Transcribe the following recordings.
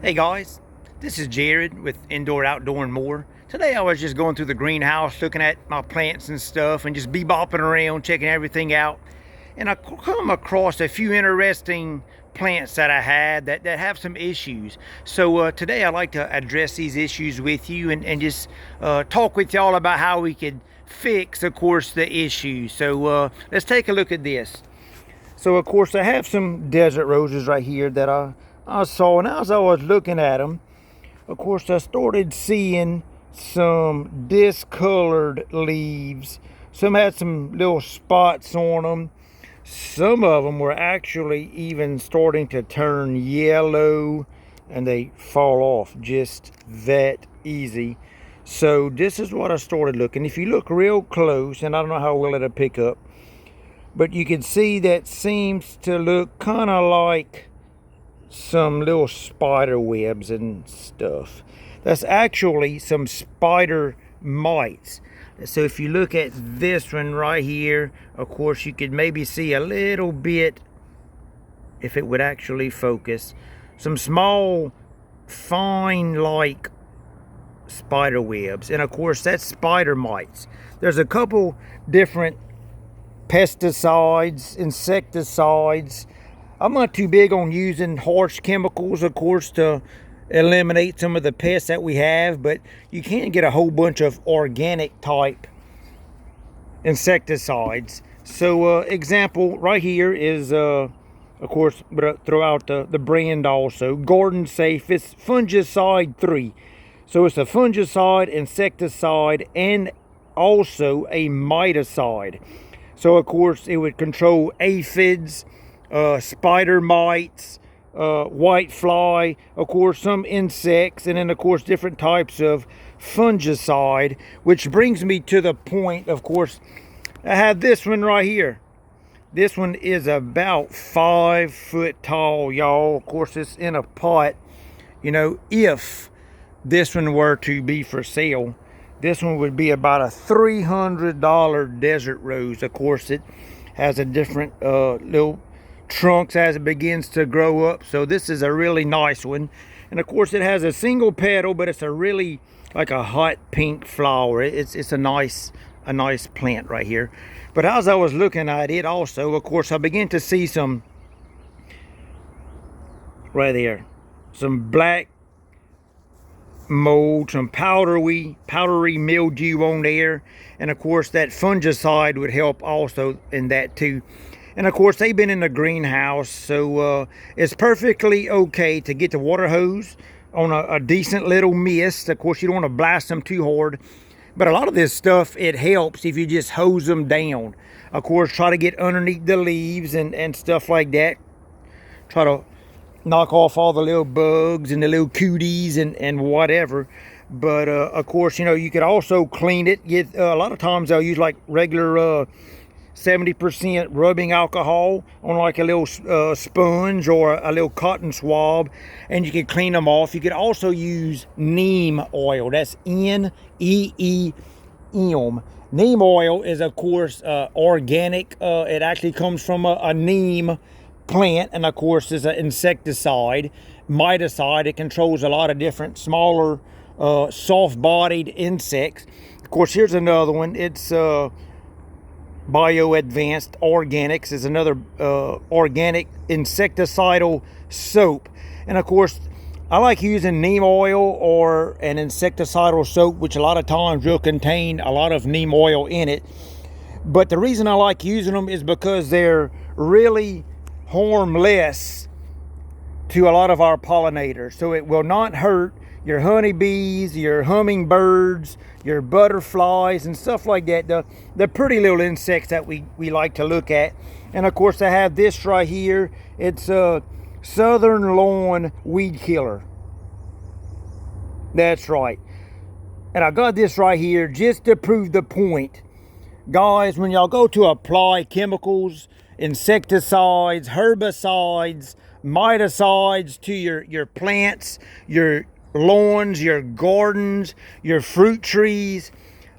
Hey guys, this is Jared with Indoor, Outdoor, and More. Today I was just going through the greenhouse looking at my plants and stuff and just bebopping around checking everything out. And I come across a few interesting plants that I had that have some issues. So today I'd like to address these issues with you and just talk with y'all about how we could fix, of course, the issues. So let's take a look at this. So of course I have some desert roses right here that I saw, and as I was looking at them, of course I started seeing some discolored leaves. Some had some little spots on them. Some of them were actually even starting to turn yellow and they fall off just that easy. So this is what I started looking. If you look real close, and I don't know how well it'll pick up, but you can see that seems to look kind of like some little spider webs and stuff. That's actually some spider mites. So if you look at this one right here, of course you could maybe see a little bit, if it would actually focus, some small fine like spider webs, and of course that's spider mites. There's a couple different pesticides, insecticides. I'm not too big on using harsh chemicals, of course, to eliminate some of the pests that we have, but you can get a whole bunch of organic type insecticides. So example right here is of course throughout the brand also Garden Safe. It's fungicide 3, so it's a fungicide, insecticide, and also a miticide. So of course it would control aphids, spider mites, white fly, of course some insects, and then of course different types of fungicide. Which brings me to the point, of course, I have this one right here. This one is about 5 foot tall, y'all. Of course it's in a pot. You know, if this one were to be for sale, this one would be about a $300 desert rose. Of course it has a different little trunks as it begins to grow up. So this is a really nice one, and of course it has a single petal, but it's a really like a hot pink flower. It's a nice plant right here. But as I was looking at it also, of course I began to see some right there, some black mold, some powdery mildew on there, and of course that fungicide would help also in that too. And of course they've been in the greenhouse, so it's perfectly okay to get the water hose on a decent little mist. Of course you don't want to blast them too hard, but a lot of this stuff, it helps if you just hose them down. Of course try to get underneath the leaves and stuff like that. Try to knock off all the little bugs and the little cooties and whatever. But of course, you know, you could also clean it. Get a lot of times I'll use like regular 70% rubbing alcohol on like a little sponge or a little cotton swab, and you can clean them off. You could also use neem oil. That's Neem. Neem oil is of course organic. It actually comes from a neem plant, and of course is an insecticide, miticide. It controls a lot of different smaller soft-bodied insects. Of course here's another one. It's Bio Advanced Organics is another organic insecticidal soap. And of course I like using neem oil or an insecticidal soap, which a lot of times will contain a lot of neem oil in it. But the reason I like using them is because they're really harmless to a lot of our pollinators. So it will not hurt your honeybees, your hummingbirds, your butterflies and stuff like that, the pretty little insects that we like to look at. And of course I have this right here. It's a Southern Lawn Weed Killer. That's right. And I got this right here just to prove the point. Guys, when y'all go to apply chemicals, insecticides, herbicides, miticides to your plants, your lawns, your gardens, your fruit trees,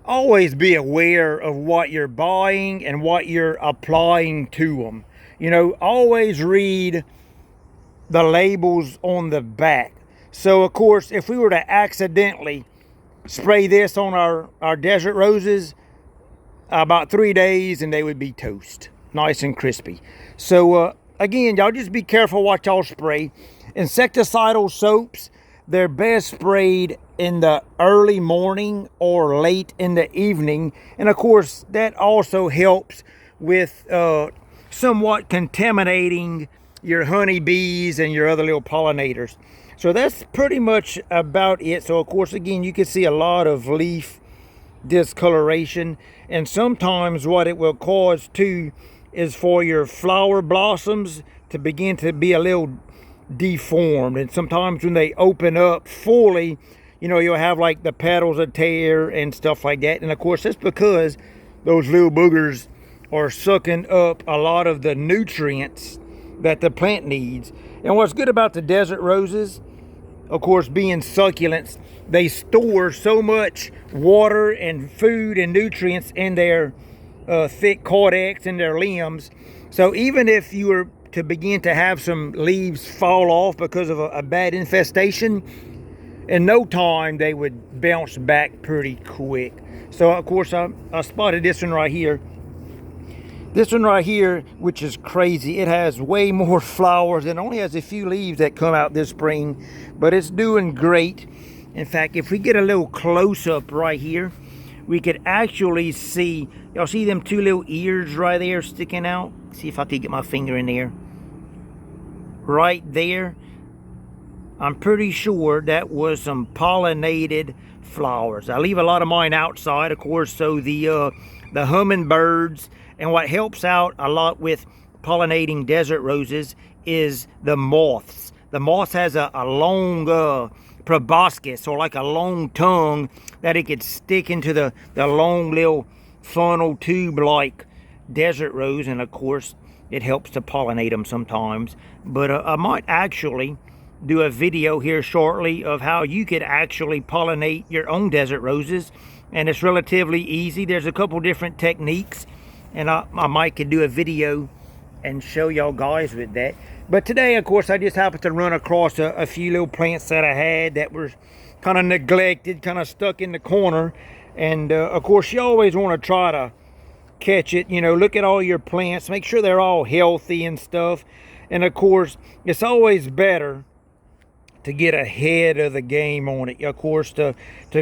always be aware of what you're buying and what you're applying to them. You know, always read the labels on the back. So of course, if we were to accidentally spray this on our desert roses, about 3 days and they would be toast, nice and crispy. So again, y'all just be careful what y'all spray. Insecticidal soaps, they're best sprayed in the early morning or late in the evening, and of course that also helps with somewhat contaminating your honeybees and your other little pollinators. So that's pretty much about it. So of course, again, you can see a lot of leaf discoloration, and sometimes what it will cause too is for your flower blossoms to begin to be a little deformed, and sometimes when they open up fully, you know, you'll have like the petals a tear and stuff like that. And of course that's because those little boogers are sucking up a lot of the nutrients that the plant needs. And what's good about the desert roses, of course, being succulents, they store so much water and food and nutrients in their thick cortex and their limbs. So even if you were to begin to have some leaves fall off because of a bad infestation, in no time they would bounce back pretty quick. So of course I spotted this one right here. This one right here, which is crazy, it has way more flowers and only has a few leaves that come out this spring, but it's doing great. In fact, if we get a little close-up right here, we could actually see, y'all see them two little ears right there sticking out? See if I can get my finger in there. Right there, I'm pretty sure that was some pollinated flowers. I leave a lot of mine outside, of course, so the hummingbirds. And what helps out a lot with pollinating desert roses is the moths. The moth has a long proboscis, or like a long tongue that it could stick into the long little funnel tube like desert rose, and of course it helps to pollinate them sometimes. But I might actually do a video here shortly of how you could actually pollinate your own desert roses, and it's relatively easy. There's a couple different techniques, and I might could do a video and show y'all guys with that. But today, of course, I just happened to run across a few little plants that I had that were kind of neglected, kind of stuck in the corner. And of course, you always want to try to catch it. You know, look at all your plants, make sure they're all healthy and stuff. And of course, it's always better to get ahead of the game on it. Of course, to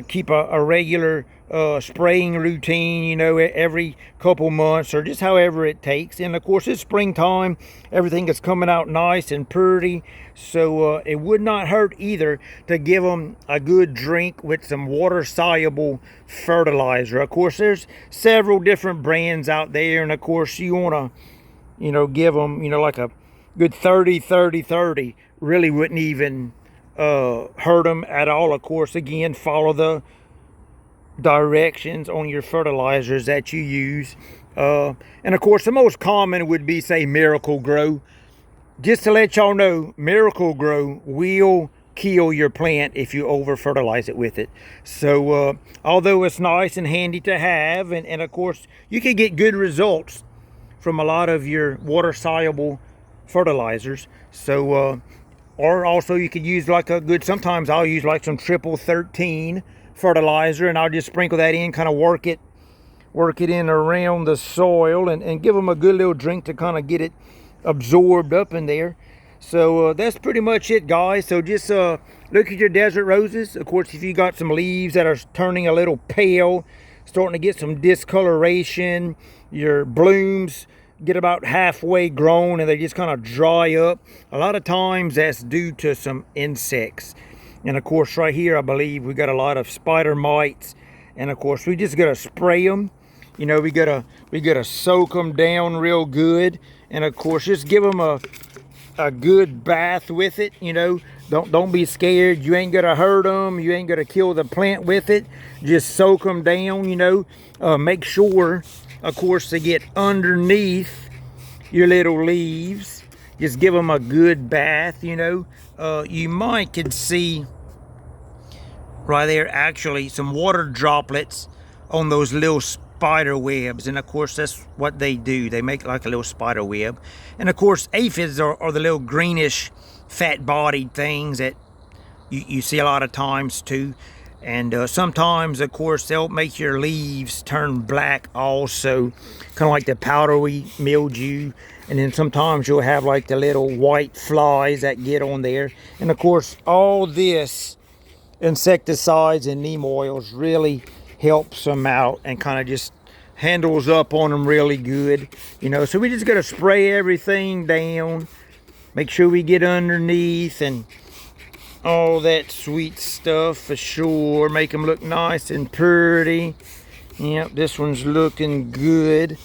keep a regular spraying routine, you know, every couple months or just however it takes. And of course, it's springtime, everything is coming out nice and pretty, so it would not hurt either to give them a good drink with some water soluble fertilizer. Of course, there's several different brands out there, and of course you want to, you know, give them, you know, like a good 30-30-30 really wouldn't even hurt them at all. Of course, again, follow the directions on your fertilizers that you use, and of course the most common would be, say, Miracle Grow. Just to let y'all know, Miracle Grow will kill your plant if you over fertilize it with it. So although it's nice and handy to have, and of course you can get good results from a lot of your water soluble fertilizers. So or also you could use like a good, sometimes I'll use like some triple 13 fertilizer, and I'll just sprinkle that in, kind of work it in around the soil, and give them a good little drink to kind of get it absorbed up in there. So that's pretty much it, guys. So just look at your desert roses. Of course, if you got some leaves that are turning a little pale, starting to get some discoloration, your blooms get about halfway grown and they just kind of dry up, a lot of times that's due to some insects. And of course right here I believe we got a lot of spider mites, and of course we just gotta spray them. You know, we gotta soak them down real good, and of course just give them a good bath with it. You know, don't be scared. You ain't gonna hurt them, you ain't gonna kill the plant with it. Just soak them down. You know, make sure of course to get underneath your little leaves. Just give them a good bath. You know, you might could see right there actually some water droplets on those little spider webs, and of course that's what they do. They make like a little spider web. And of course aphids are the little greenish fat bodied things that you see a lot of times too. And sometimes, of course, they'll make your leaves turn black also, kind of like the powdery mildew. And then sometimes you'll have like the little white flies that get on there. And of course, all this insecticides and neem oils really helps them out and kind of just handles up on them really good. You know, so we just got to spray everything down, make sure we get underneath and all that sweet stuff for sure. Make them look nice and pretty. Yep, this one's looking good.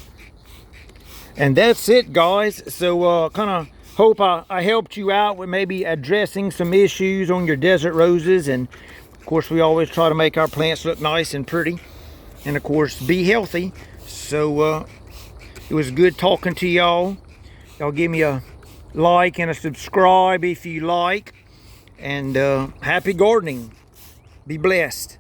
And that's it, guys. So kind of hope I helped you out with maybe addressing some issues on your desert roses. And of course, we always try to make our plants look nice and pretty, and of course be healthy. So it was good talking to y'all. Y'all give me a like and a subscribe if you like. And happy gardening. Be blessed.